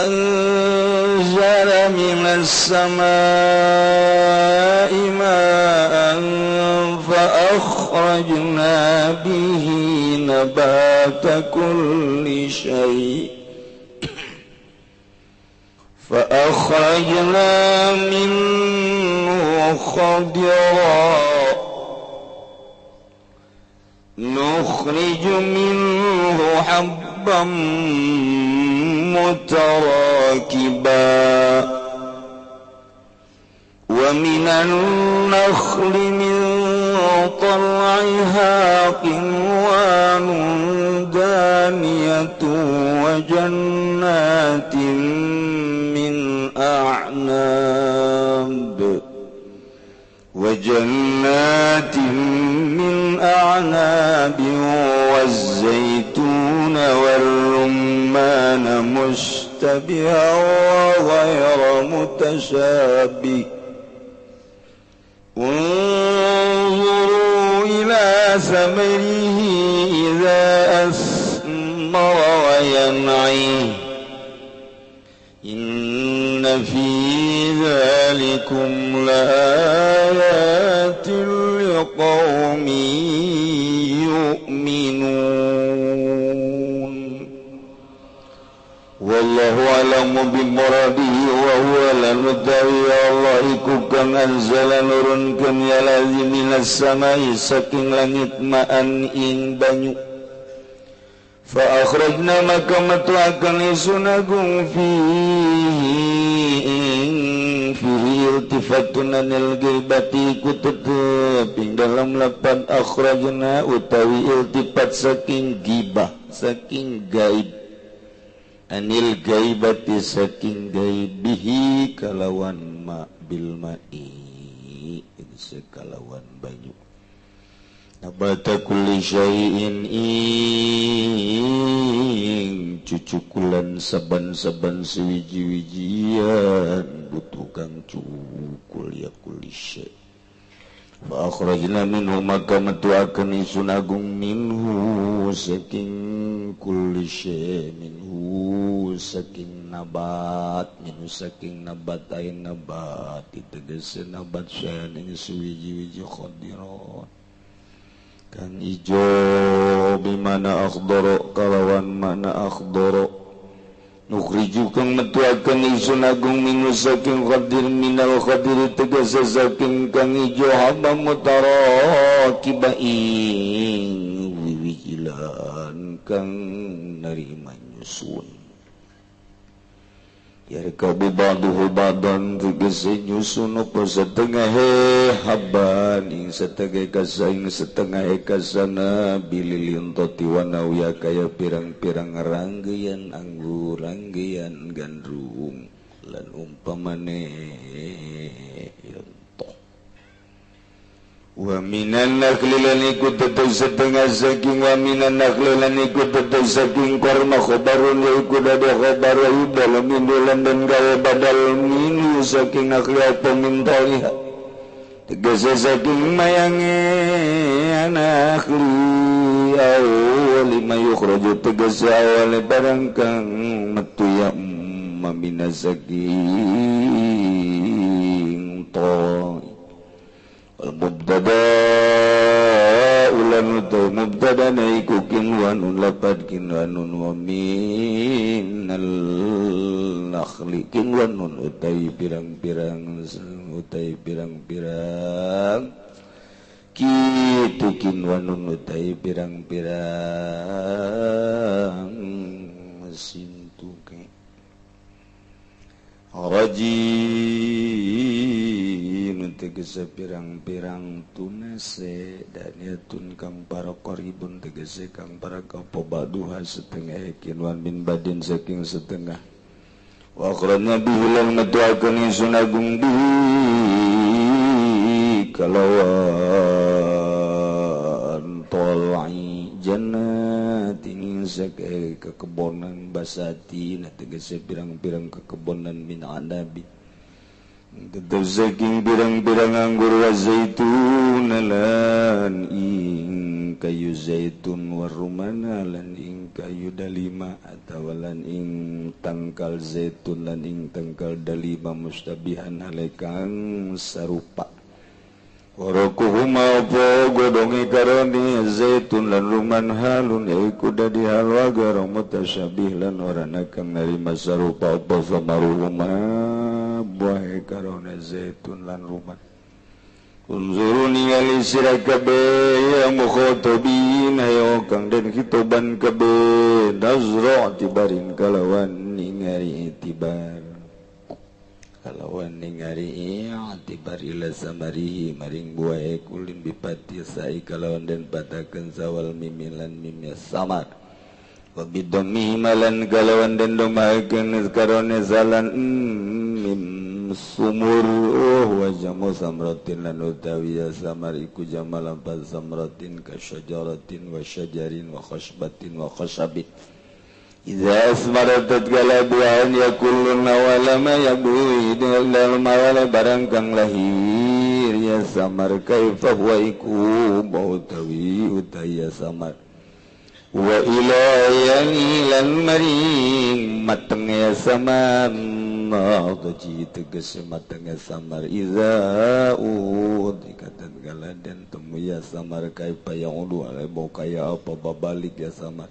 anzala minas samaa'i ma'an fa akhrajna bihi nabata kulli syai' fa akhrajna minhu khadira nukhriju minhu habban mutarakiba wa minan nakhli min tal'iha qinwanun daniyatun wa jannatin min a'nab وجنات من أعناب والزيتون والرمان مشتبها وغير متشابه انظروا إلى ثمره إذا أثمر وينعي إن في ذلكم لآيات لقوم يؤمنون والله أعلم بمراده وهو lanutawi Allah iku kang anzala nurunkeun ya lazi minas samai saking langit ma'an ing banyu fa akhrajna maka metuakeun sunagung fihi iltifatun anil ghaibati ku tetep dalam lapan akhrajna utawi iltifat saking gibah saking gaib anil ghaibati saking gaibihi kalawan ma bil ma'i sekalawan banyu nabata kulli syai'in ing cucukulan saban-saban sewiji-wijian butuh kang cukul ya kulli syai' fa akhrajna minhu maka metuakeun isun agung minhu saking kulli syai' minhu saking nabat minhu saking nabat ain nabat tegese nabat syai'an ing sewiji-wiji khadirat kang ijo bimana akhdara kalawan mana akhdara nukhriju kang metuakeun isun agung minu saking khadir minal khadir tegese saking kang ijo haba mutarakiba ing wiwijilan kang narima nyusun yarkabu ba'duhu ba'dan tegese nyusun apa setengah habban ing setengah kasaing setengah kasana bililin toti wanawiya kaya pirang-pirang ranggeyan anggur ranggeyan gandrung lan umpamane yontoh wa minan nakhli lan iku tetep setengah saking wa minan nakhli lan iku tetep saking korma khobarun ya iku dada khobar dalam mindulan dan gawe badal minu saking nakhli apa mintaliha tegese saking mayange nakhli awali mayukhraju tegese awali barang kang metu ya mamina saking to al-mubtada ulan utai mubtada naiku kinwanun lapad kinwanun wa minal nakhli kinwanun utai pirang-pirang kitu kinwanun utai pirang-pirang sintuke rajin tegese pirang-pirang tunase daniyatun kang para qaribun tegese kang para kapobaduha setengah kinwan bin badin saking setengah wa akhrajna bihilan metuakeun isun agung bihi kalawan tolai jannatin saking kekebonan basati tegese pirang-pirang kekebonan min anabi tetap saking pirang-pirang anggur wa zaitun lan ing kayu kayu zaitun warumana lan ing kayu dalima atawalan ing tangkal zaitun lan ing tangkal dalima mustabihan halekang sarupa warokuhuma apa godongi karoni zaitun lan ruman halun yaiku dadi halwa garong mutasyabih lan orana kang narima sarupa apa samaruhuma buah karoni zaitun lan ruman unzuruni ali sira kabe ya mukhatabin ayo kang den hitoban kabe nazra tibarin kalawan ningari itibar tibar ila samarihi maring buah kulin bipati sai kalawan den patakeun sawal mimilan mimya samar wa bidami malan kalawan den domakeun karone zalan mim sumur wa jamu samratin lan utawi samar iku jamal lampal samratin ka syajaratin wa syajarin wa khashbatin wa khashabin idza asmaratat galabuan yakulun nawalama yabui dalam mawala barang kang lahir ya samar kaifa huwa iku bautawi utaya samar wa ilayani lan maring mateng ya samar Ma'adhaji tegas matangnya samar Iza dikatan gala dan temu ya samar kaipa yang udu alai bau kaya apa babalik ya samar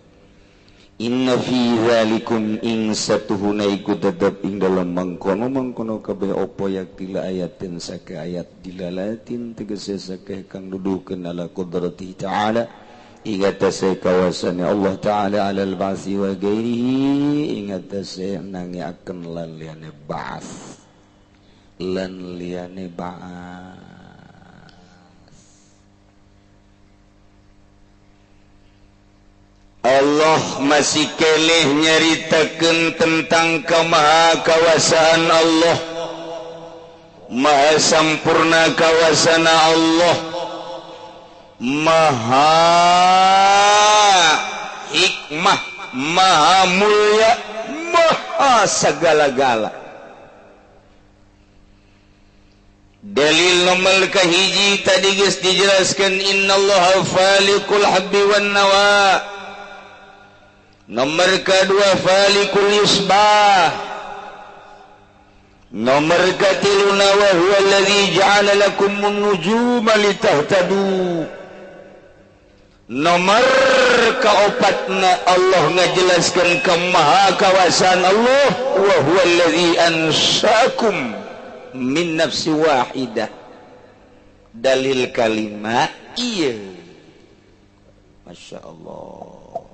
Inna fi zalikum ing satuhunaiku tetap ing dalam mangkono kabeh opo yaktila ayatin sake ayat dilalatin tegas sake kang dudukeun ala qudrati ta'ala ingatase kawasannya Allah Ta'ala alal ba'si wa gairihi ingatase nangi akan lan liane ba'as lan liane ba'as Allah masih keleh nyaritakeun tentang kemaha kawasaan Allah maha sampurna kawasana Allah maha hikmah, maha mulia, maha segala-gala. Dalil nomor kahiji tadi guys dijelaskan innallaha faliqul habbi wan nawa. Nomor kedua faliqul isbah. Nomor katiluna wa huwa alladhi ja'ala lakumun nujuma litahtadu. Nomor kaopatna Allah ngajelaskan kemaha kawasan Allah wa huwa alladhi ansaakum min nafsi wahidah. Dalil kalimat iya Masya Allah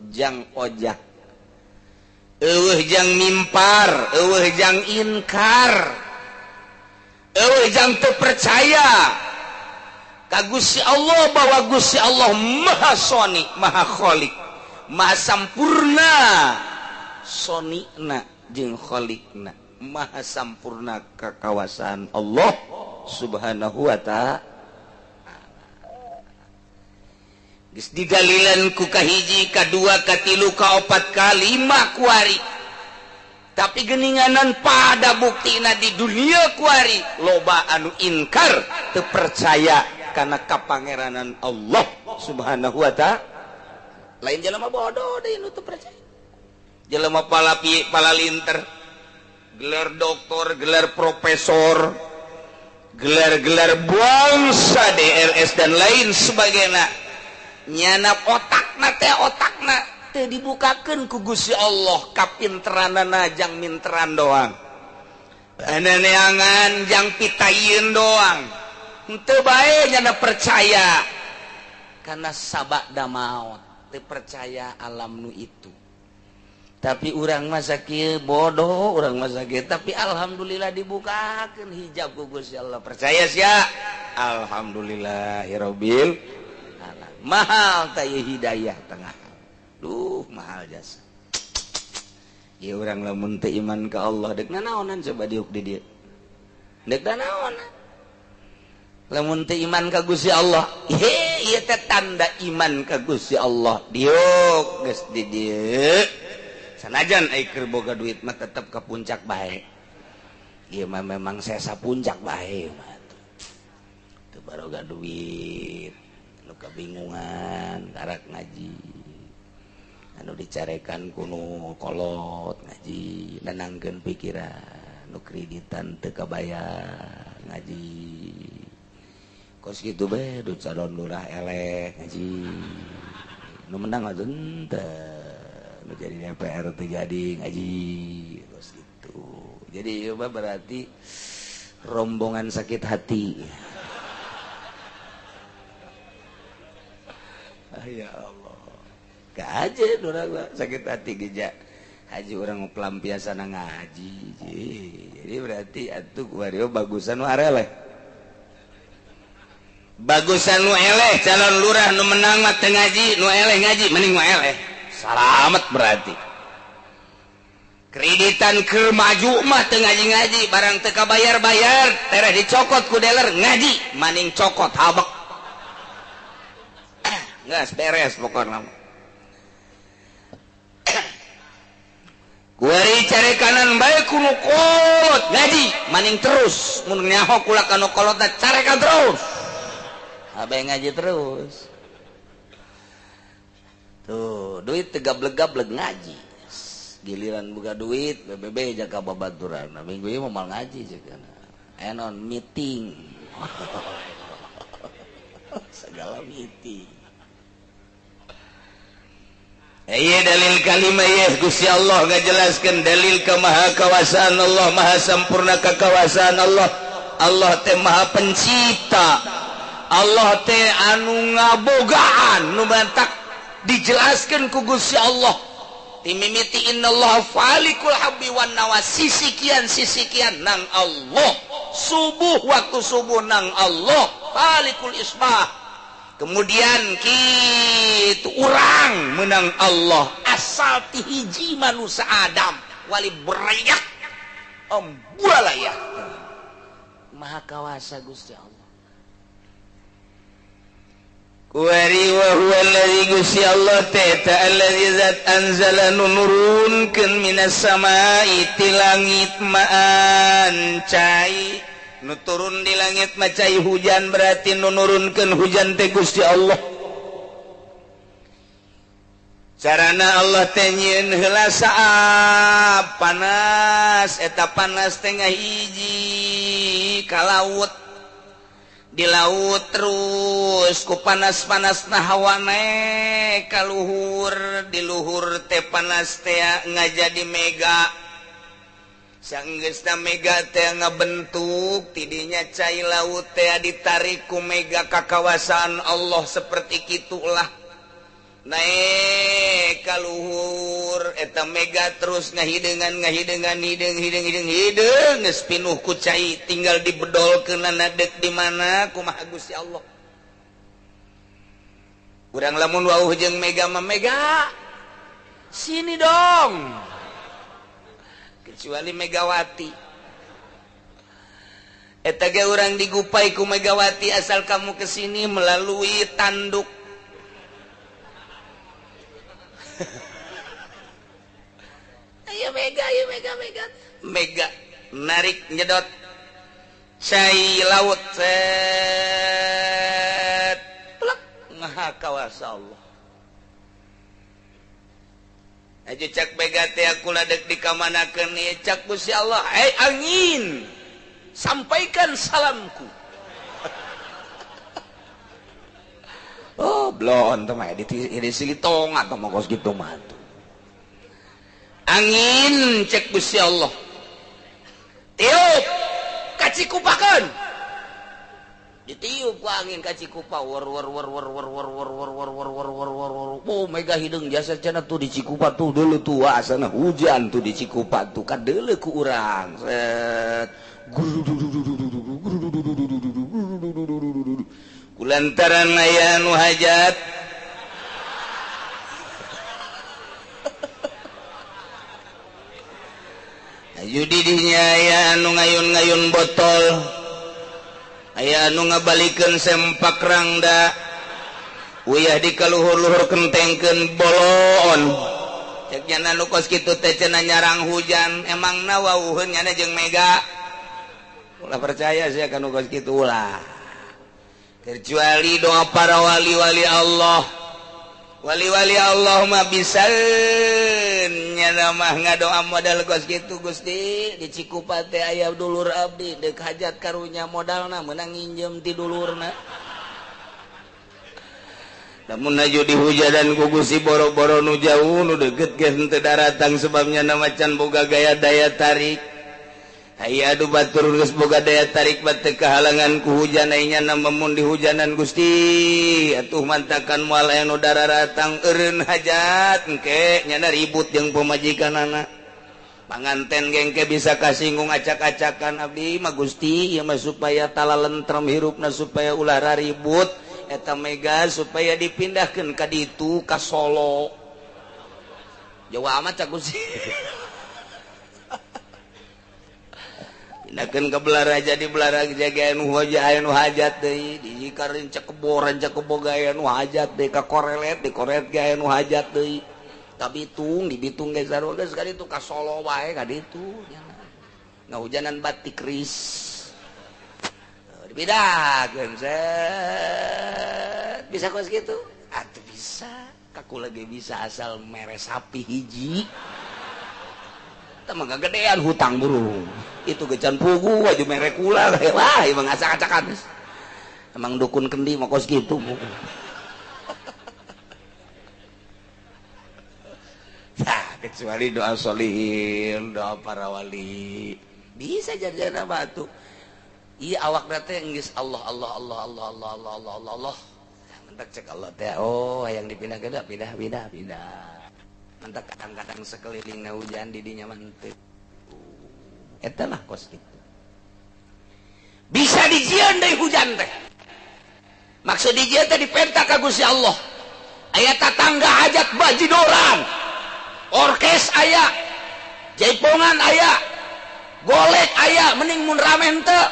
jang ojah jang mimpar jang inkar jang terpercaya ka Gusti Allah bahwa Gusti Allah maha soni maha khaliq maha sampurna sonikna jeung khaliqna maha sampurna kekawasan Allah subhanahu wa ta'ala geus digalilan ku kahiji kadua katilu kaopat kalima kuari tapi geninganan pada buktina di dunia kuari loba anu inkar teu percaya karena kapangeranan Allah subhanahu wa ta'ala lain jelema bodoh deui nu teu percaya jelema palalinter gelar doktor gelar profesor gelar-gelar bangsa DLS dan lain sebagainya nyana otakna teu dibukakeun ku Gusti Allah kapinteranana jang minteran doang neangan jang pitayeun doang teu bae nyana percaya karena sabada maot teu percaya alam nu itu tapi urang mah sakieu bodoh urang mah sakieu tapi alhamdulillah dibukakeun hijab ku Gusti Allah percaya sia alhamdulillahirabbil alamin mahal teh hidayah tengah duh mahal jasa ieu urang lamun teu iman ka Allah deuk nanaonan coba diuk di dieu deuk nanaonan lamun teu iman ka Gusti Allah ieu teh tanda iman ka Gusti Allah diuk geus di dieu sanajan ai keur boga duit mah tetep ka puncak bae ieu mah memang sesa puncak bae mah teu baroga duit kebingungan karak ngaji anu dicarekan kuno kolot ngaji nenangkeun pikiran nu kreditan teu kabayar ngaji kos kitu bae du calon lurah eleh ngaji nu menang atuh teu nu jadi DPR teu jadi ngaji kos kitu jadi ieu mah berarti rombongan sakit hati. Ya Allah kajen orang sakit hati geja haji orang pelampiasan ngaji jadi berarti atuh wario bagusan nu areleh bagusan nu eleh calon lurah nu menang mah teu ngaji nu eleh ngaji mending nu eleh salamet berarti kreditan keur maju mah teu ngaji-ngaji barang teu kabayar-bayar tereh dicokot ku dealer ngaji maning cokot habek nggak beres pokoknya kuari cari kanan baik kuno kolot ngaji maning terus mun nyaho kula kanu kolotna carekan terus abe ngaji terus tuh duit tegab-legab ngaji giliran buka duit BBB jaga babaturan minggu ieu mau ngaji cenah enon meeting segala meeting. Iya dalil kalimah ya Gusti Allah ngajelaskeun dalil ka maha kawasaan Allah maha sampurna kakawasaan Allah Allah teh maha pencipta Allah teh anu ngabogaan nu bantak dijelaskeun ku Gusti Allah timimiti innallaha falikul habbi wan nawa sisikian nang Allah subuh waktu subuh nang Allah falikul isbah. Kemudian kitu urang menang Allah asal ti hiji manusia Adam wali berayak bualaya maha kawasa Gusti Allah kuari wa huwa alladzi Gusti Allah ta alladzi zat anzala nurunkeun minas samai ti langit ma'an cai nu turun di langit macai hujan berarti nu nurunkeun hujan teh Gusti Allah carana Allah teh nyieun heula saab panas eta panas teh ngahiji ka laut di laut terus ku panas-panasna hawa naek ka luhur di luhur teh panas teh ngajadi mega sanggeusna mega teh ngabentuk tidinya cai laut teh ditarik ku mega kakawasaan Allah seperti kitulah naik ka luhur eta mega terus ngahideungan hideng geus pinuh ku cai tinggal dibedolkeunna deuk di mana kumaha Gusti Allah urang lamun wauh jeung mega mah mega sini dong kecuali Megawati eta ge urang digupai ku Megawati asal kamu kesini melalui tanduk ayo mega narik nyedot cai laut set plek maha kawasa Allah aja cak mega teh aku ladek dikamanakeun ieu cak Gusti Allah angin sampaikan salamku oh blon teh mah di silitong atau mah kos kitu mah angin cek Gusti Allah tiup kacikupakeun ditiup ku angin kacikupa war oh mega hideung jasa cenah tuh di Cikupa tuh deuleu tuh asana hujan tuh di Cikupa tuh kadeuleu ku urang set kulantaran aya nu hajat ayu didinya aya anu ngayun-ngayun botol aya anu ngabalikeun sempak rangda uyah di kaluhur-luhur kentengkeun bolon cek nya nu kos kitu teh cenah nyarang hujan emangna wawuheun nya jeung mega ulah percaya sia ka nu kos kitu ulah kecuali doa para wali-wali Allah. Wali-wali Allah mah bisa nya mah ngadoa modal kos kitu Gusti di Cikupa teh aya dulur abdi deuk hajat karunya modalna meunang nginjem ti dulurna. Lamun naju dihujadan ku Gusti boro-boro nu jauh nu deukeut geus henteu daratang sebabnya nama can boga gaya daya tarik. Aya adu batur geus boga daya tarik bate kahalangan ku hujan aya nya mun di hujanan Gusti atuh mantakan moal aya nu dararatang eureun hajat engke nya ribut jeung pamajikanana. Panganten gengke bisa kasinggung acak-acakan abdi mah Gusti ieu mah supaya tala lentrem hirupna supaya ulah ribut eta mega supaya dipindahkeun ka ditu ka Solo. Jawa amat cak Gusti. Pindahkeun ka Belaraja di Belaraja ge anu hajat deui di karin cek kebo gaya anu hajat deui ka Korelet di Korelet ge anu hajat deui ka Bitung di Bitung ge sarua geus ka ditu ka Solo wae ka ditu nya ngahujanan batik ris dipindahkeun set bisa kos kitu atuh bisa kaku lagi bisa asal mere sapi hiji mah gagedean hutang burung itu gecan pugu aju merek kula wah emang acak-acakan emang dukun kendi mah kos gitu nah kecuali doa solihin doa para wali bisa jadi batu iya awak teh geus Allah mentak cek Allah teh oh yang dipindah ke pindah mantak kadang-kadang sekelilingna hujan di dinya mantep eta lah kos kitu bisa dijieun deui hujan teh maksud dijieun teh dipenta ka Gusti Allah aya tatangga hajat bajidoran orkes aya jaipongan aya golek aya mending mun rame henteu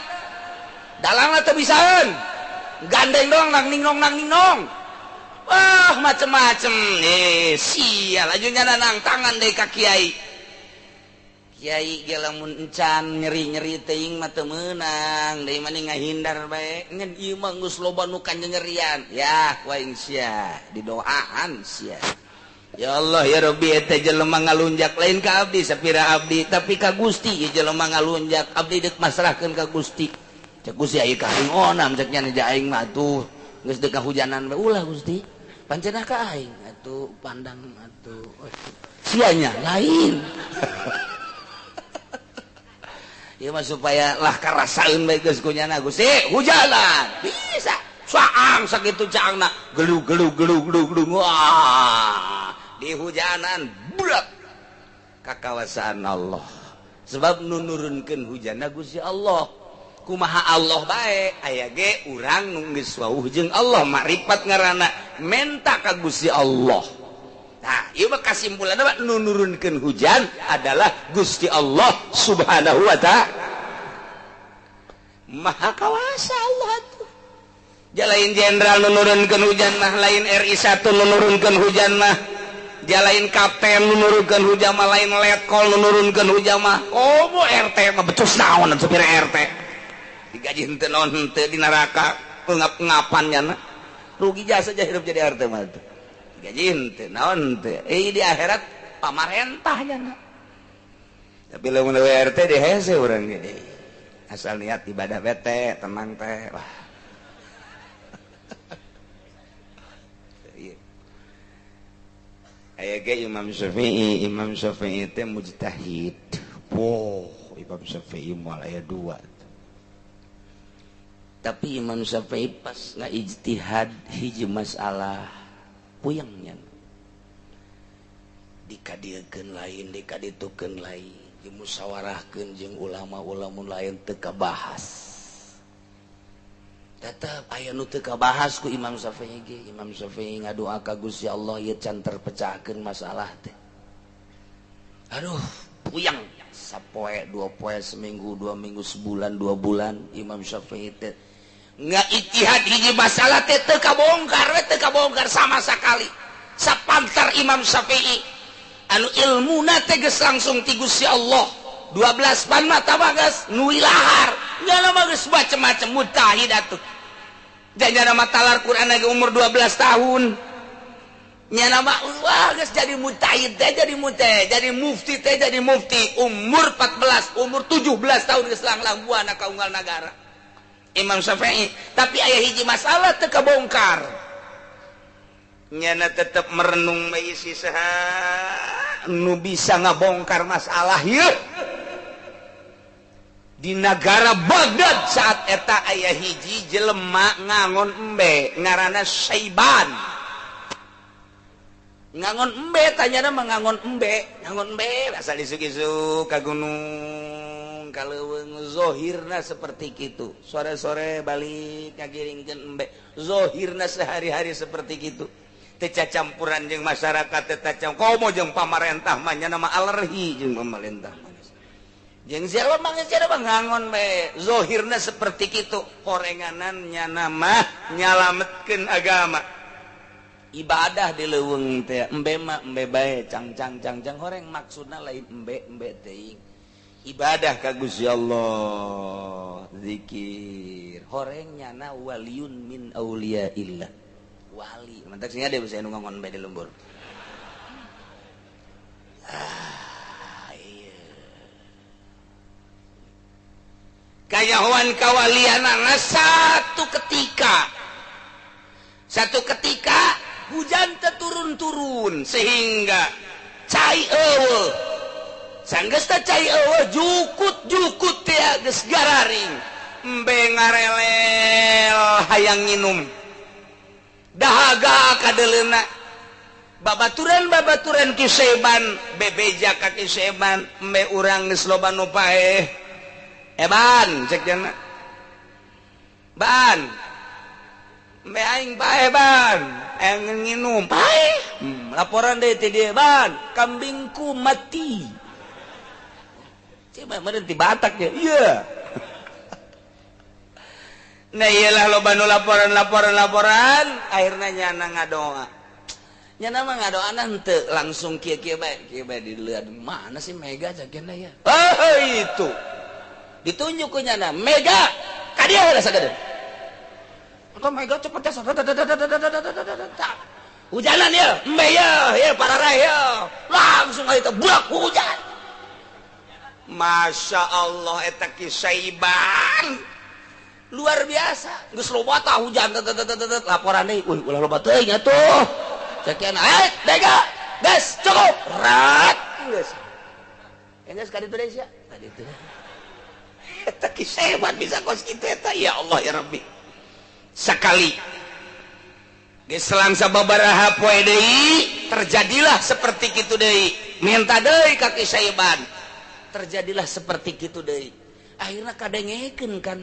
dalangna teu bisaeun gandeng doang nang ningnong wah macem-macem sial ajunya nanang tangan deh ka kiai ge lamun encan nyeri-nyeri teuing mah teu meunang deui mani ngahindar bae ngan ieu mah geus loba nu kanjengerian ya ku aing sia didoaan sia ya Allah ya Rabbi eta jelema ngalunjak lain ka abdi sapira abdi tapi ka Gusti ieu jelema ngalunjak abdi deuk masrahkeun ka Gusti cek Gusti aya ka aing onam cek nya aing mah atuh geus deuk kahujanan bae ulah Gusti pancenah ka aing atuh pandang atuh sianya lain ieu mah supaya lah karasaeun bae geus kunyana Gusti hujanan bisa saang sakitu caangna gelug wah di hujanan budak ka kawasan Allah sebab nu nurunkeun hujanna Gusti Allah kumaha Allah bae aya ge urang nu geus wauh jeung Allah makrifat ngaranna menta ka Gusti Allah. Nah, ieu mah kasimpulanna nu nurunkeun hujan adalah Gusti Allah Subhanahu wa ta'ala. Maha kawasa Allah tuh. Jalain jenderal nu nurunkeun hujan mah lain RI 1 nu nurunkeun hujan mah. Jalain kapten nu nurunkeun hujan mah lain letkol nu nurunkeun hujan mah. Komo RT mah becus naon supir RT. Digaji henteu naon henteu di neraka pengap-pengapan nya rugi jasa aja hidup jadi RT mah teh digaji henteu naon henteu di akhirat pamarentah nya tapi lamun RT di hese urang ge asal niat ibadah bete tenang teh wah aya ge Imam Syafi'i teh mujtahid Imam Syafi'i moal aya 2 tapi Imam Syafi'i pas ngajtihad hiji masalah puyengnya dikadiekeun lain dikaditukeun lain dimusyawarahkeun jeung ulama-ulama lain teu kabahas tetep aya nu teu kabahas ku Imam Syafi'i ge Imam Syafi'i ngadoa ka Gusti Allah ieu can terpecahkeun masalah teh aduh puyeng sapoe 2 poe seminggu 2 minggu sebulan 2 bulan Imam Syafi'i teh ngaijtihad hiji masalah teh teu kabongkar sama sakali sapantar Imam Syafi'i anu ilmuna teh geus langsung ti Gusti Allah 12 pan mah tah geus nu ilahar nya mah geus macem-macem mujtahid atuh Jangan nama talar Quran lagi umur 12 tahun. Nya nama wah geus jadi mujtahid teh jadi mujtahid, jadi mufti teh jadi mufti umur 14, umur 17 tahun geus langlang buana ka unggal nagara. Imam Syafi'i, tapi aya hiji masalah teu kabongkar. Nyana tetep merenung bae isi saha nu bisa ngabongkar masalah ieu. Di negara Baghdad saat eta aya hiji jelema ngangon embe ngaranna Syaiban. Ngangon embe tanyana mengangon embe asal isuk-isuk ka gunung ka leuweung zohirna seperti kitu. Sore-sore balik ngagiringkeun embe. Zohirna sehari-hari seperti kitu. Teu cacampuran jeung masyarakat teu komo jeung pamarentah mah nya nama alergi jeung pamarentah. Jeung sia mah ngangon bae. Zohirna seperti kitu. Horenganan nya nama nyalametkeun agama. Ibadah di leuweung teh embe mah embe bae cang horeng maksudna lain embe teuing. Ibadah ka Gusti Allah, zikir. Horeng nyana waliun min auliyaillah. Wali, mantap sing ade bisa nu ngangon bae di lembur. Iya. Kayahuan kawalianana satu ketika hujan turun-turun sehingga cai eueuh sanggeus teh cai eueuh jukut teh geus gararing embe ngarelel hayang nginum dahaga kadeleuna babaturan ki Syaiban bebeja ka ki Syaiban embe urang geus loba nu paeh ban cek cenah ban embe aing paeh ban yang nginum laporan deh tadi ban kambingku mati coba berhenti Batak ya iya nah iyalah lo banu laporan akhirnya nyana ngadoa nyana mah ngadoa nanti langsung kia baik dilihat mana sih Mega jagena ya itu ditunjuk ke nyana Mega kadia udah sagede kok Mega cepet ya hujanan ya embe ya pararah ya langsung itu buak hujan Masya Allah eta ki Syaiban luar biasa geus loba tah hujan laporan deui ulah loba teuing atuh sakian Mega gas cukup rat geus geus ka ditu deui sia ka ditu eta ki Syaiban bisa kos kitu eta ya Allah ya Rabbi sekali geselang sababaraha poe deui terjadilah seperti kitu deui minta deui ka ki Syaiban terjadilah seperti kitu deui akhirna kadengekeun kan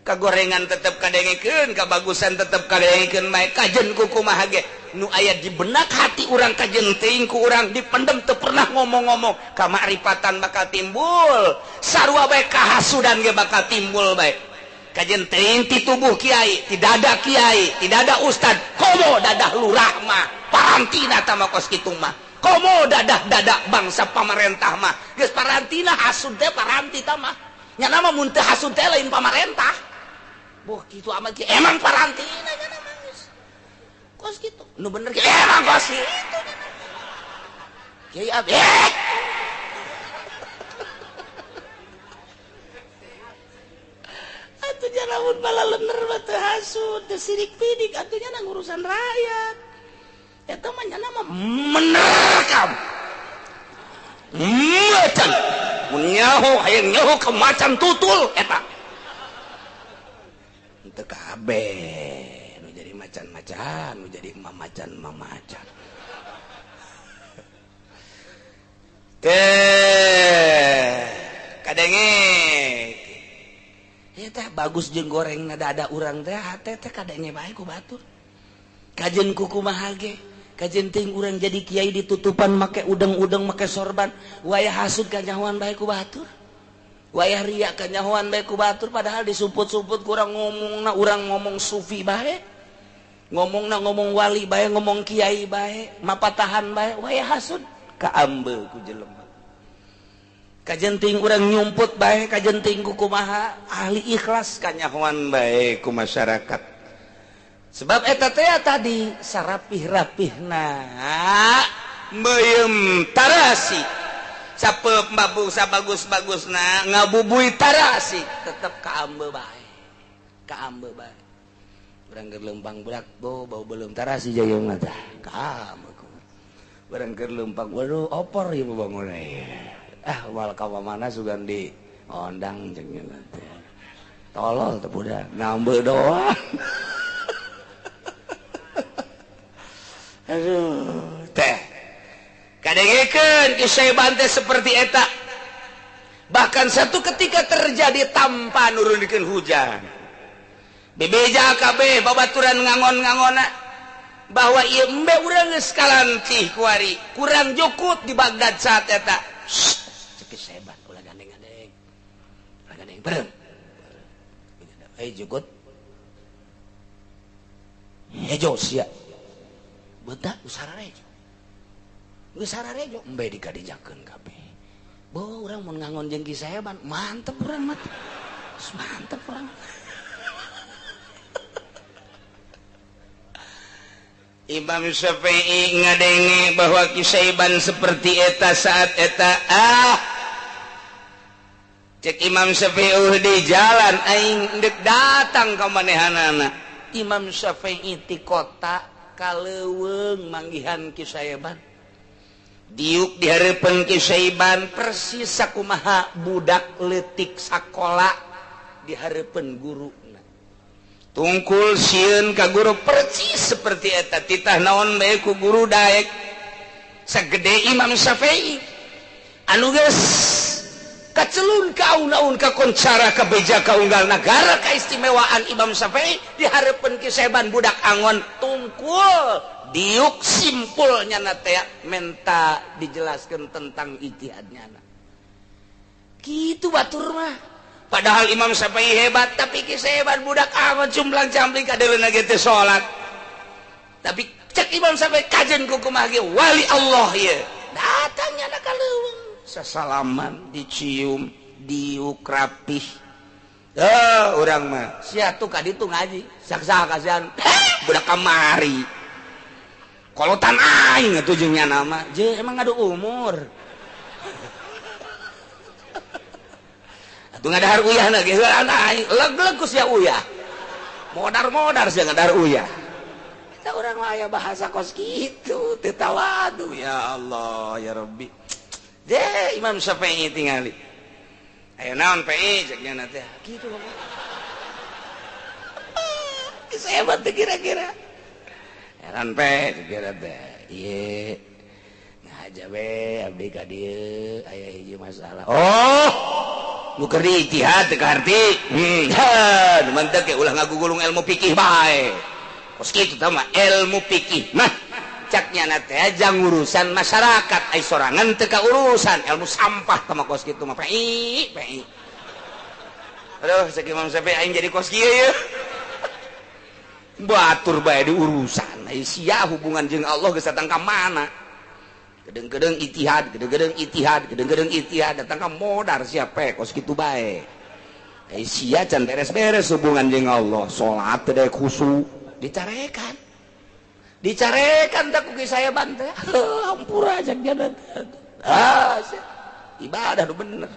kagorengan tetep kadengekeun kabagusan tetep kadengekeun bae kajen ku kumaha ge nu aya di benak hati urang kajen teuing ku urang dipendem teu pernah ngomong-ngomong kamaripatan bakal timbul sarua bae kahasudan ge bakal timbul bae kajen teuing ti tubuh kiai tidak ada kiai tidak ada ustad komo dadah lurah mah parantina tah mah kos kitu mah komo dadah bangsa pamarentah mah geus parantina hasud teh paranti tah mah nya nama mun teu hasud teh lain pamarentah boh kitu amat ki emang parantina nya nama geus kos kitu nu bener ki emang kos kitu kiai abi atunya lamun bala lener mah teu hasud teu sirik pidik atunya nang urusan rakyat eta mah nya nama menerkam macan mun nyaho hayang nyaho ke macan tutul eta teu kabeh nu jadi macan-macan nu jadi mamacan teh kadenge teh bagus jeung goreng ada urang teh hate teh kadenge bae ku batur kajen kukumaha ge kajen teuing urang jadi kiai ditutupan make udeng-udeng make sorban wayah hasud ka nyahoan bae ku batur wayah ria ka nyahoan bae ku batur padahal disumput-sumput ku urang ngomongna urang ngomong sufi bae ngomongna ngomong wali bae ngomong kiai bae mapatahan bae wayah hasud ka ambeul ku jelema kajen teuing urang nyumput bae kajen teuing kumaha ahli ikhlas ka nyahoan bae ku masyarakat sebab eta teh tadi sarapih-rapihna meuyeum tarasi sapeup babung sabagus-bagusna ngabubui tarasi tetep kaambe bae urang keur leumpang budak bau belum tarasi jayung tah kaambe urang keur leumpang waduh opor ieu bangun wal ka mana sugan di ondang jeung teh tolol teh budak ngambe doang. Aduh teh kadengekeun kisah teh seperti eta bahkan satu ketika terjadi tanpa nurunikeun hujan bebeja kabeh babaturan ngangon-ngangona bahwa ieu embe urang geus kalancih kuari kurang jukut di Bagdad saat eta cek sebat ulah gandeng-gandeng bareng jukut hejo sia bedak usararejo embe dikadijakeun kabeh boh urang mun ngangon jeung Kisah Hebat mantep urang mah mantep urang Imam Syafi'i ngadenge bahwa Kisah Hebat seperti eta saat eta cek Imam Syafi'i di jalan aing dek datang ka manehanana Imam Syafi'i ti kota kaleuweung manggihan Kisah Hebat diuk di hareupeun Kisah Hebat persis sakumaha budak leutik sakola di hareupeun guruna tungkul sieun ka guru persis seperti eta titah naon bae ku guru daek sagede Imam Syafi'i anu geus kacelun ka aun-aun ka koncara ka beja ka unggal nagara kaistimewaan Imam Syafi'i di hareupeun Kisah Hebat budak angon tungkul diuk simpulnya teh menta dijelaskan tentang ijtihadnya gitu batur mah padahal Imam Syafi'i hebat tapi Kisah Hebat budak amat cumplang campling kadeuleuna ge teu salat tapi cek Imam Syafi'i kajen ku kumaha ge wali Allah ieu datangnya na kaleuweung sasalaman dicium diuk rapih urang mah sia tuh ka ditu ngaji saksa kasihan budak kamari kolotan aing atuh jeung nama je emang ngadu umur atuh ngadahar uyahna ge heulan aing leg-leg ku sia uyah modar-modar sia ngadahar uyah eta urang mah aya bahasa kos kitu teu tawadu ya Allah ya Rabbi je Imam Syafi'i tingali ayo naon PI cek nya teh kitu mah Kisah Hebat teh kira-kira heran pe kira teh ieu ngaja we abdi ka dieu aya hiji masalah nu keur ijtihad teh karti mun teh ulah ngagugulung ilmu fikih bae kos kitu tah mah ilmu fikih nah caknya teh jang urusan masyarakat ai sorangan teu ka urusan ilmu sampah tah mah kos kitu mah pi aduh cek Imam Syafi'i aing jadi kos kieu ye batur bae di urusan sia hubungan jeung Allah geus datang ka mana gedeng-gedeng ijtihad datang ka modar siapa kos kitu bae sia can beres-beres hubungan jeung Allah salat teh daek khusyuk dicarekan tak ku Kisah Hebat teh hampura aja jalan ibadah nu bener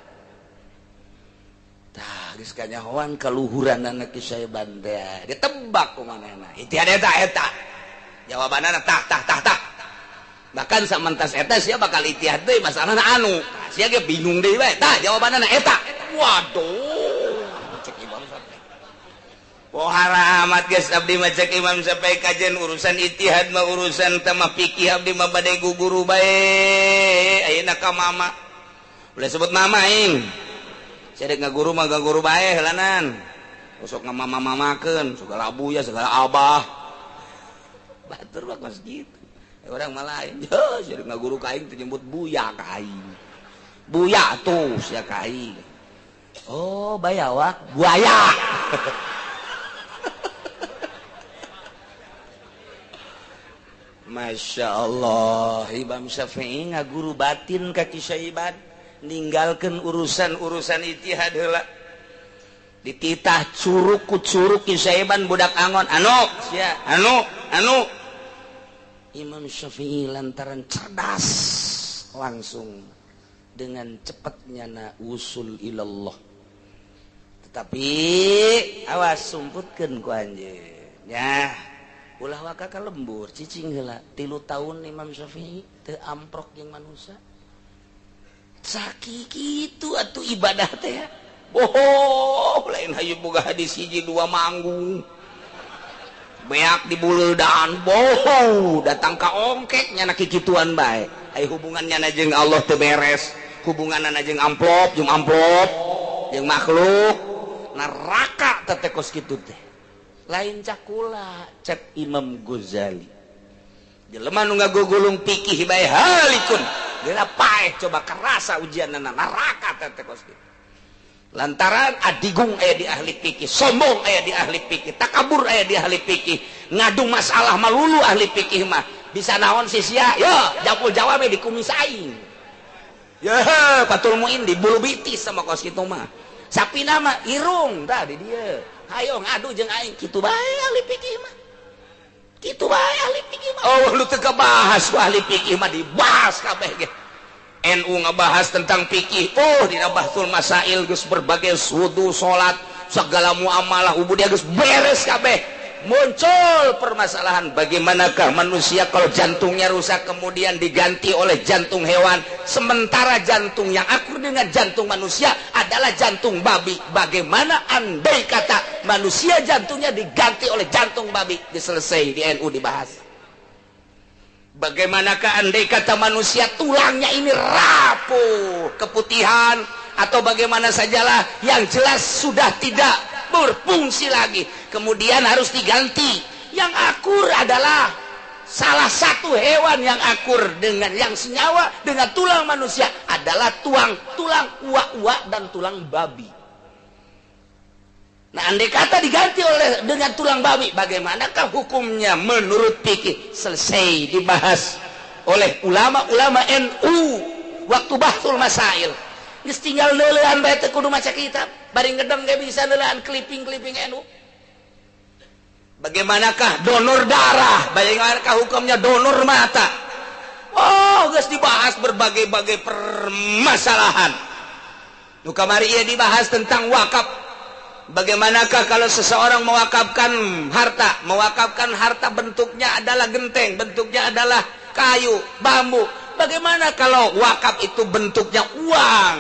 tah geus kanyahoan kaluhuranna Kisah Hebat teh ditebak ku manehna ijtihad eta jawabanna tah bahkan samantas eta sia bakal ijtihad deui masalahna anu sia ge bingung deui bae tah jawabanna eta waduh cek Imam Syafi'i pohara amat geus abdi mah cek Imam Syafi'i kajian urusan ijtihad mah urusan tamah fikih abdi mah bade guguru bae ayeuna ka mama ulah sebut mama aing sia dek ngaguru mah gaguru bae heulanan usok ngamama-mamakeun segala abuya segala abah batur mah kos gitu orang malain yo sia dek ngaguru ka aing teh nyebut buya ka aing buya tuh sia ka aing oh bayawak buaya Masya Allah Imam Syafi'i ngaguru batin ka Kisah Hebat ninggalkeun urusan-urusan ijtihad heula dititah curug ku curug kisaiban budak angon anu Imam Syafi'i lantaran cerdas langsung dengan cepatnya na usul ilallah. Tetapi awas sumputkeun ku anjeun ya ulah waka ka lembur cicing heula 3 tahun Imam Syafi'i teu amprok jeung manusia sakit kitu atuh ibadah teh ya lain hayu boga hadis hiji 2 manggung beak di buleudan datang ka ongkek nyana kikituan bae aya hubungannya na jeung Allah teu beres hubunganna jeung amplop jeung makhluk neraka teh kos kitu teh lain cakula cek Imam Ghazali jelema nu ngagugulung pikih bae halikun geura paeh coba kerasa ujianna neraka teh kos kitu lantaran adigung aya di ahli fikih sombong aya di ahli fikih takabur aya di ahli fikih ngadu masalah malulu ahli fikih mah bisa naon sih sia yo japul jawabe di kumis aing ya patul muin di bulu bitis sama kos kitu mah sapina mah irung tah di dieu hayo ngadu jeung aing kitu bae ahli fikih mah kitu bae ahli fikih mah oh lu teu kabahas ku ahli fikih mah dibahas kabeh ge NU ngebahas tentang fikih dina bahsul masail geus berbagai wudu salat segala muamalah ubudiyah geus beres kabeh muncul permasalahan bagaimanakah manusia kalau jantungnya rusak kemudian diganti oleh jantung hewan sementara jantung yang akur dengan jantung manusia adalah jantung babi bagaimana andai kata manusia jantungnya diganti oleh jantung babi diselesai di NU dibahas. Bagaimanakah andai kata manusia tulangnya ini rapuh, keputihan, atau bagaimana sajalah yang jelas sudah tidak berfungsi lagi. Kemudian harus diganti. Yang akur adalah salah satu hewan yang akur dengan yang senyawa dengan tulang manusia adalah tulang uak-uak dan tulang babi. Nah, andai kata diganti dengan tulang babi, bagaimanakah hukumnya menurut fikih? Selesai dibahas oleh ulama-ulama NU waktu bahsul masail. Geus tinggal leuleuhan bae teh kudu maca kitab, bari ngedeng ge bisa leuleuhan clipping-clipping NU. Bagaimanakah donor darah? Bagaimanakah hukumnya donor mata? Geus dibahas berbagai-bagai permasalahan. Nu kamari ieu dibahas tentang wakaf. Bagaimanakah kalau seseorang mewakafkan harta bentuknya adalah genteng, bentuknya adalah kayu, bambu. Bagaimana kalau wakaf itu bentuknya uang?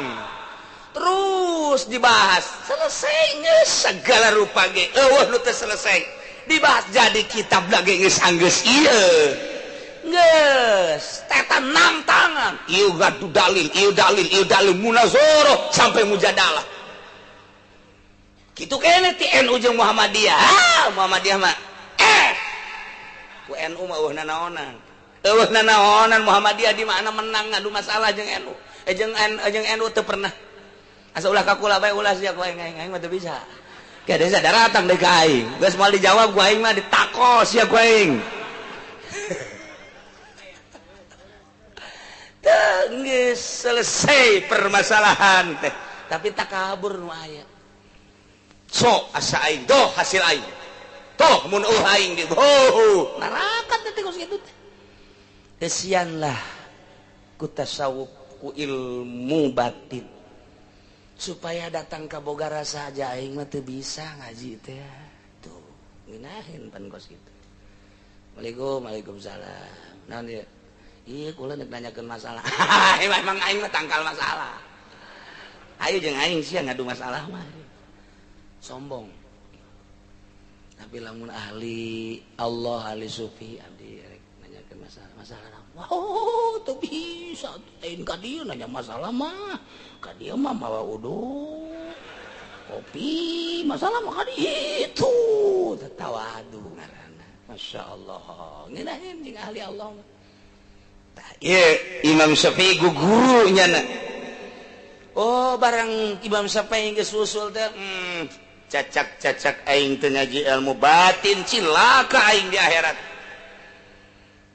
Terus dibahas, selesai geus segala rupa ge. Nu teh selesai. Dibahas jadi kitab lagi geus anggeus ieu. Geus, teta 6 tangan. Ieu gadu dalil, ieu dalil munazarah sampai mujadalah. Itu kene ti NU jeung Muhammadiyah. Muhammadiyah mah ku NU mah nanaonan. Nanaonan Muhammadiyah di mana menang ngadu masalah jeung NU. Jeung NU teu pernah. Asa ulah kakula bae ulah sia ku aing mah teu bisa. Ke desa daratang deui ka aing. Geus moal dijawab ku aing mah ditakos sia ku aing. Teu geus selesai permasalahan teh. Tapi takabur nu aya. So asa aing doh hasil aing toh mun aing di neraka teh kos kitu teh kesianlah ku tasawuf ku ilmu batin supaya datang ka boga rasa aja aing mah teu bisa ngaji teh tuh nginahin pan kos kitu. Waalaikumsalam naon ieu ieu kula neuk nanyakeun masalah emang aing mah tangkal masalah ayo jeung aing sia ngadu masalah mah sombong. Tapi lamun ahli Allah ahli sufi abdi rek nanyakeun masalah tuh bisa lain ka dieu nanya masalah mah ka dieu mah mawa uduk kopi masalah mah ka dieu tawadu ngaranna masyaallah ngeunaheun jeung ahli Allah mah tah ieu Imam Syafi'i gurunya na barang Imam Syafi'i geus usul teh cacak aing teu ngaji ilmu batin cilaka aing di akhirat.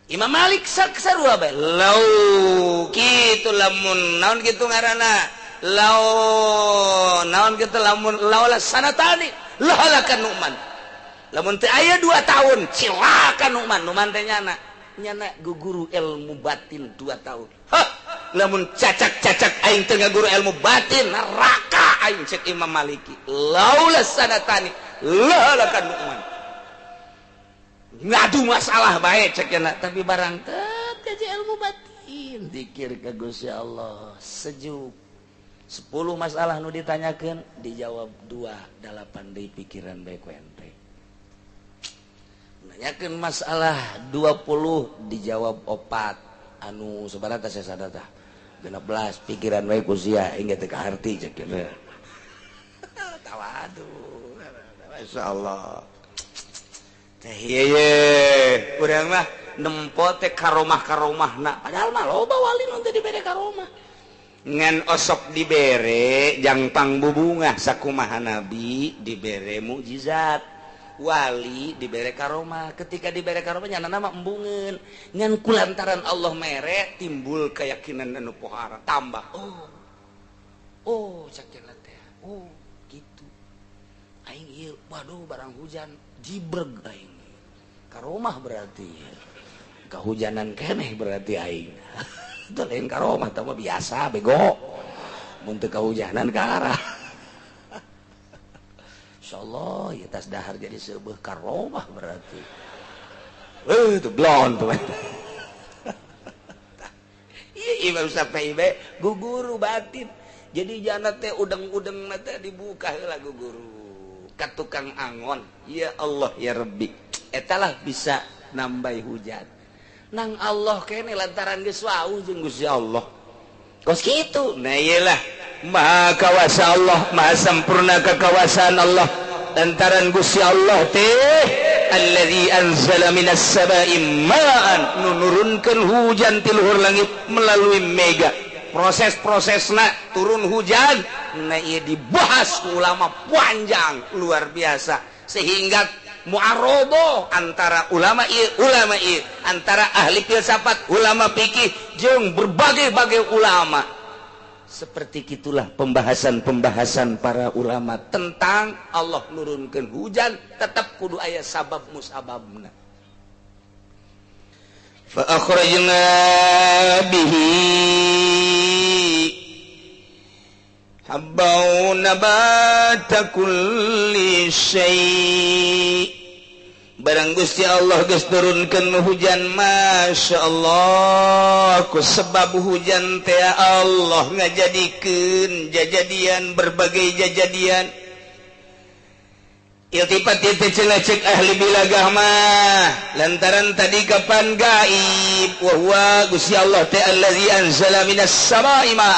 Imam Malik sarua bae lau kitu lamun naon kitu ngaranna naon kita lamun laulah sanatani lahalakan Nu'man lamun teu aya 2 tahun silakan Nu'man teh nyana guguru ilmu batin 2 tahun lamun cacak aing teu ngaguru ilmu batin neraka aing cek Imam Maliki laulah sanatani lahalakan Nu'man ngadu masalah bae cek nyana tapi barang teu kaji ilmu batin zikir ka Gusti Allah sejuk 10 masalah nu ditanyakan dijawab 2 8 di pikiran baik ente nanyakan masalah 20 dijawab 4 anu sebarata saya sadata 16 pikiran baik usia hingga teu kaharti cek kieu tawadu masyaallah teh ieu urang mah nempo teh karomah-karomahna padahal mah loba wali nu teh dibere karomah ngan osok dibere jang pangbubungah sakumaha nabi dibere mukjizat wali dibere karomah ketika dibere karomah nyana nama embungeun ngan kulantaran Allah mere timbul keyakinan anu pohara tambah cakena teh gitu aing ieu waduh barang hujan jibreg aing karomah berarti kehujanan keneh berarti aing itu lain karomah tapi biasa bego mun teu kahujanan ka arah insyaallah ieu tas dahar jadi seubeuh karomah berarti itu blon tuh ieu Imam Syafi'i be guguru batin jadi jana teh udeng-udeng teh dibuka heula guguru ka tukang angon ya Allah ya Rabbi eta lah bisa nambai hujan nang Allah kene lantaran geus wau jeung Gusti Allah. Kos kitu. Nah iyalah maha kawasa Allah, maha sampurna kekawasan Allah. Lantaran Gusti Allah teh allazi anzala minas sama'i ma'an nunurunkeun hujan ti luhur langit melalui mega. Proses-prosesna turun hujan nah ieu dibahas ku ulama panjang luar biasa sehingga mu'arodoh antara ulama antara ahli filsafat ulama fikih jeung berbagai-bagai ulama seperti itulah pembahasan para ulama tentang Allah nurunkeun hujan tetap kudu aya sabab musababna fa akhrajna bihi habbau nabata kulli syai' barang Gusti Allah geus turunkeun hujan Masya Allah ku sebab hujan teh Allah ngajadikeun jajadian berbagai jajadian iltifat teh cenah cek ahli bilagah mah lantaran tadi kapan gaib wa huwa Gusti Allah teh allazi anzala minas sama'i ma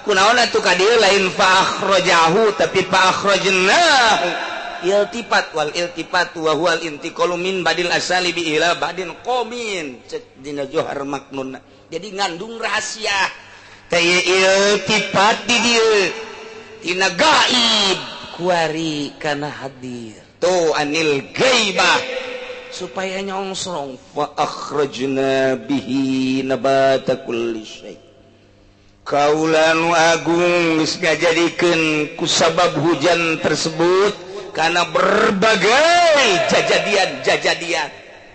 kunaon atuh ka dieu lain fa akhrajahu tapi fa akhrajnahu iltifat wal iltifat wa huwal intiqalu min badil asali bi ila badin qomin cek dina johar maknun jadi ngandung rahasia teh iltifat di dieu tina gaib kuari kana hadir tu anil ghaibah supaya nyongsrong fa akhrajna bihi nabata kulli syai' kaulan agung geus ngajadikeun ku sabab hujan tersebut karena berbagai jajadian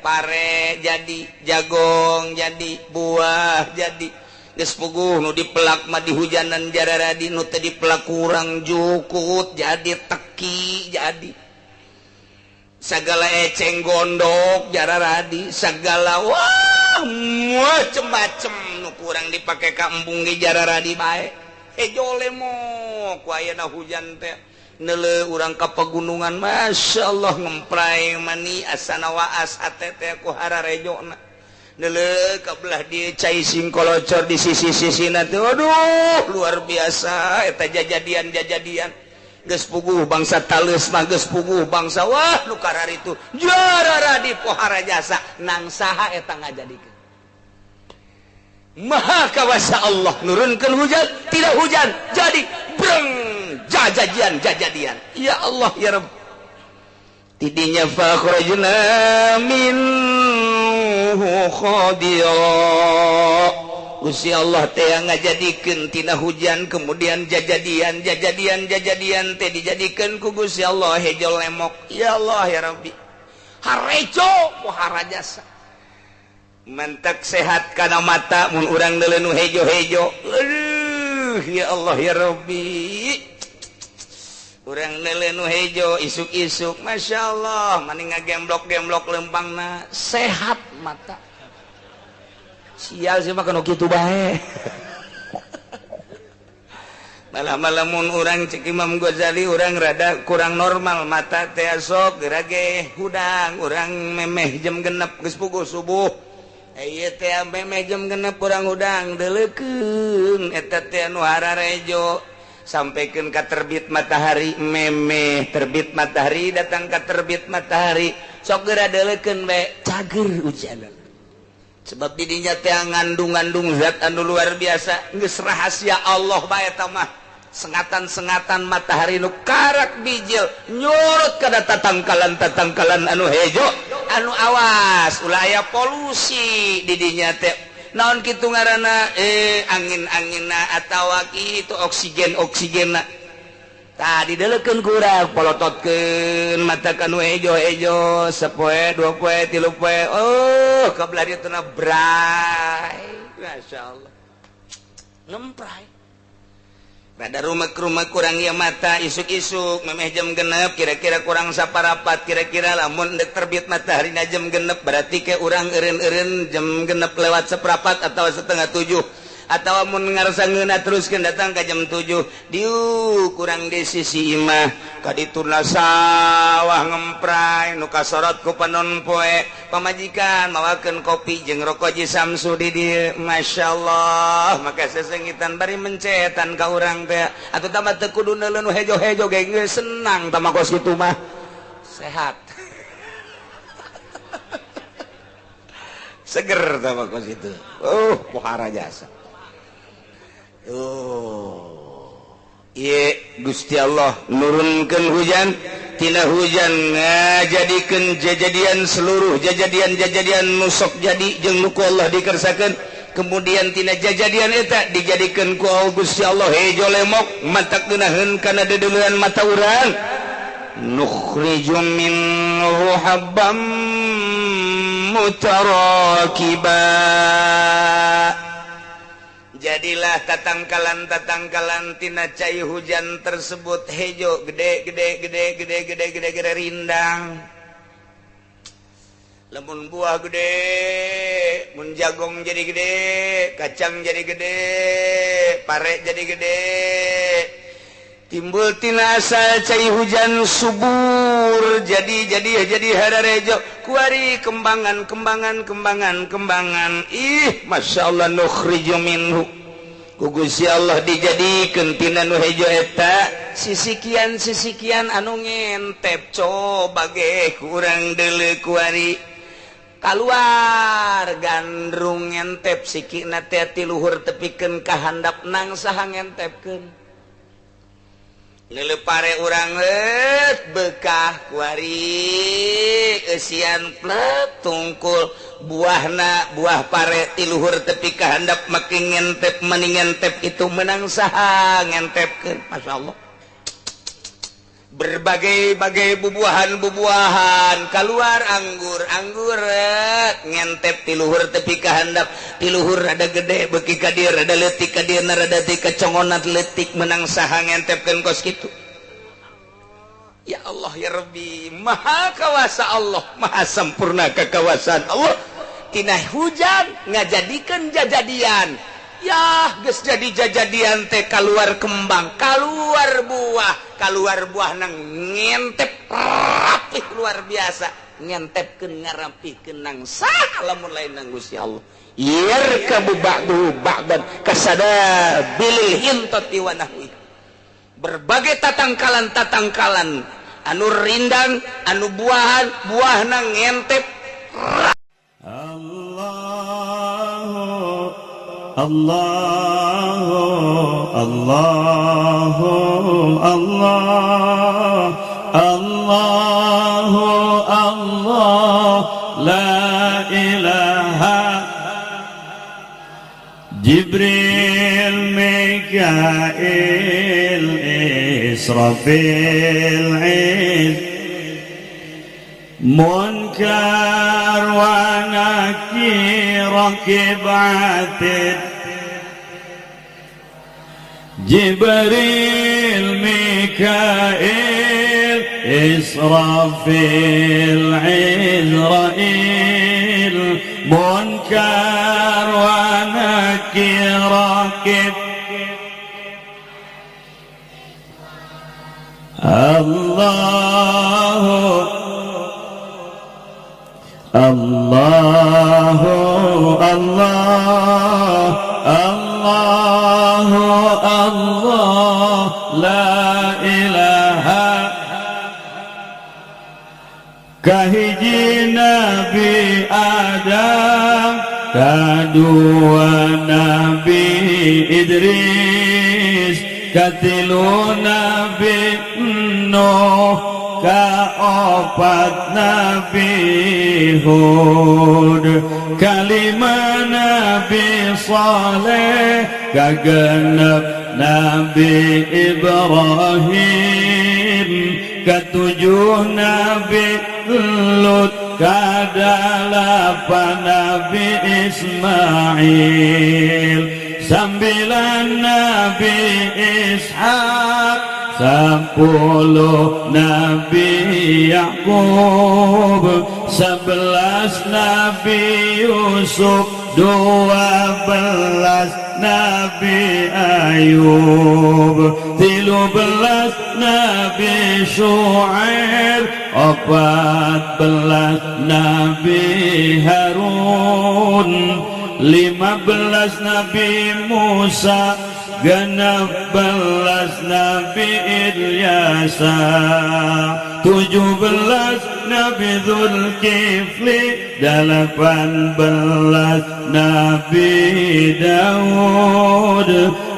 pare jadi jagong jadi buah jadi geus puguh nu dipelak mah di hujanan jararadi nu teu dipelak kurang jukut jadi teki jadi sagala eceng gondok jararadi sagala wah macem-macem nu kurang dipake ka embung ge jararadi bae jole moh ku ayeuna hujan teh neule urang ka pegunungan Masya Allah ngemprai mani asana waas atete ku hararejona neule ka belah dieu cai singkolocor di sisi-sisina teh aduh luar biasa eta jajadian geus puguh bangsa taleus mah geus puguh bangsa wah nu kararitu juara di pohara jasa nang saha eta ngajadikeun maha kawasa Allah nurunkeun hujan tidak hujan jadi breng jajadian ya Allah ya Rabb tidinya fa kharajna minhu khadira Gusti Allah teh ngajadikeun tina hujan kemudian jajadian teh dijadikeun ku Gusti Allah hejo lemok. Ya Allah ya Rabbi harejo pohara jasa mantak sehat kana mata mun urang deuleu hejo-hejo. Ya Allah ya Rabbi urang deuleu hejo isuk-isuk Masya Allah maning ngagemblok-gemblok lempangna sehat mata. Sial sih mah kana kitu bae. Malam-malamun urang cek Imam Ghazali urang rada kurang normal mata teh sok gerage hudang urang memeh jam 6 geus pukul subuh. Ieu teh memeh jam 6 urang hudang deuleukeun eta teh anu hararejo sampaikeun ka terbit matahari memeh terbit matahari datang ka terbit matahari sok geura deuleukeun bae cager hujan. Sebab didinya teh ngandung-ngandung zat anu luar biasa geus rahasia Allah bae eta mah sengatan-sengatan matahari nu karak bijil nyorot kana tatangkalan anu hejo anu awas ulah aya polusi didinya teh naon kitu ngaranna angin-anginna atawa kitu oksigenna tadi deuleukeun ku urang polototkeun mata kanu hejo-hejo sapoe dua poe tilu poe oh kabelah dieu teh bray masyaallah ngempray rada rumek-rumek kurang ieu mata isuk-isuk memeh jam 6 kira-kira kurang saparapat kira-kira lamun dek terbit matahari na jam 6 berarti ke urang eureun-eureun jam 6 lewat seprapat atau setengah 7 atau mun ngarsangeuna teruskeun datang ka jam 7 diu kurang di sisi imah kadituna sawah ngempray nu kasorot ku panon poe pamajikan mawakeun kopi jeung rokok Ji Samsu di dieu masyaallah maka sesengitan bari mencetan ka urang teh atuh tambah teu kudu neuleuh hejo-hejo ge geus senang tamah kos kitu mah sehat seger tamah kos kitu pohara jasa. Gusti Allah nurunkeun hujan tina hujan ngajadikeun jajadian seluruh jajadian nusok jadi jeung nu ku Allah dikersakeun kemudian tina jajadian eta dijadikeun ku Gusti Allah hejo lemok matak geunaheun kana dedeuleuan mata urang nukhriju minhu habban mutarakiba. Jadilah tatangkalan tina cai hujan tersebut hejo gede rindang. Lamun buah gede, mun jagong jadi gede, kacang jadi gede, pare jadi gede. Timbul tina asal cai hujan subur jadi hararejo kuari kembangan Masya Allah nukhriju minhu ku Gusti Allah dijadikeun tina nu hejo eta sisikian anu ngentep coba ge kurang deuleu kuari kaluar gandrung ngentep sikina teh ti luhur tepikeun ka handap nang saha ngentepkeun leuleuh pare urang bekah kuari eusian plep tungkul buah pare ti luhur tepi ka handap make ngentep mani ngentep itu menang saha ngentepkeun masyaallah berbagai bubuahan keluar anggur ngentep ti luhur tepi ka handap ti luhur rada gede beuki ka dieu rada leutik ka dieu rada teu kecongonat leutik menang saha ngentepkeun kos kitu. Ya Allah ya Rabbi maha kawasa Allah maha sampurna kekawasan Allah tina hujan ngajadikeun jajadian ya geus jadi jajadian teh kaluar kembang kaluar buah nang ngentep rapih luar biasa ngentepkeun ngarapikeun nang saha lamun lain nang Gusti Allah yarkabu ba'du ba'dan kasada bilil hintati wa nahwi berbagai tatangkalan anu rindang anu buah nang ngentep Allahu Allahu Allah Allahu Allah la ilaha Jibril, Mikail, Israfil, Munkar wa Nakir, Rakib Atid. Jibril, Mikail, Israfil, Izrail, Munkar wa Nakir, Rakib. Allahu Allah, Allahu Allah, la ilaha kahiji Nabi Adam, kadua Nabi Idris, katilu Nabi Nuh, kaopat Nabi Hud, kalima Nabi Saleh, kagenep Nabi Ibrahim, ketujuh Nabi Lut, kadalapan Nabi Ismail, sembilan Nabi Ishaq, 10 Nabi Yakub, 11 Nabi Yusuf, 12 Nabi Ayub, 13 Nabi Syuaib, 14 Nabi Harun, 15 Nabi Musa, 16 Nabi Ilyasa, 17 Nabi Zulkifli, 18 Nabi Daud,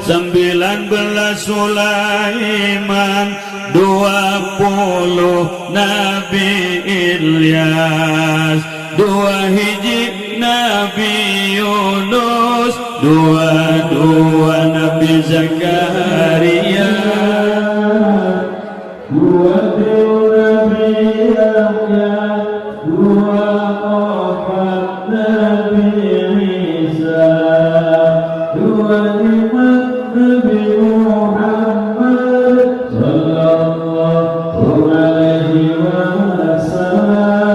19 Sulaiman, 20 Nabi Ilyas, 2 hiji Nabi Yunus, 22 Nabi Zakaria, 20 Nabi Yahya, 24 Nabi Isa, 25 Nabi Muhammad sallallahu alaihi wasallam.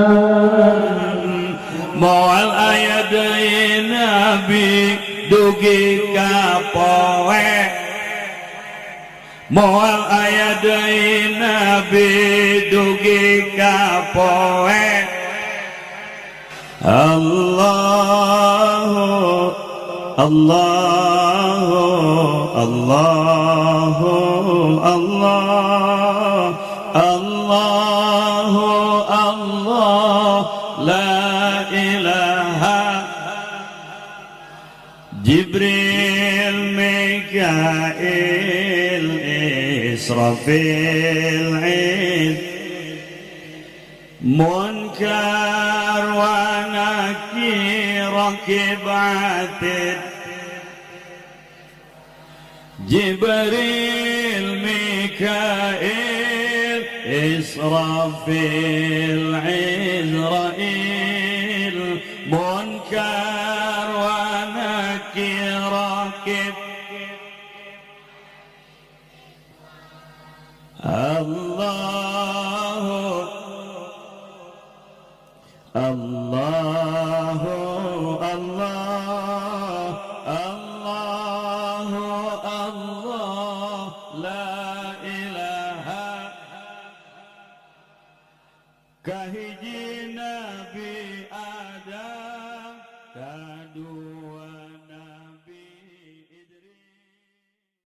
Moal ayadai Nabi dugi kapoe, moal ayadai Nabi dugi kapoe. Allahu Allahu Allahu Allah, Allahu Allah, la ilaha. Jibril, Mikail, Israfil, Munkar wa Nakir, Rakib Atid. Jibril, Mikail, Israfil, Izrail, Munkar wa Nakir, Rakib. Allahu Allahu Allah, Allahu Allah, la ilaha kahiji Nabi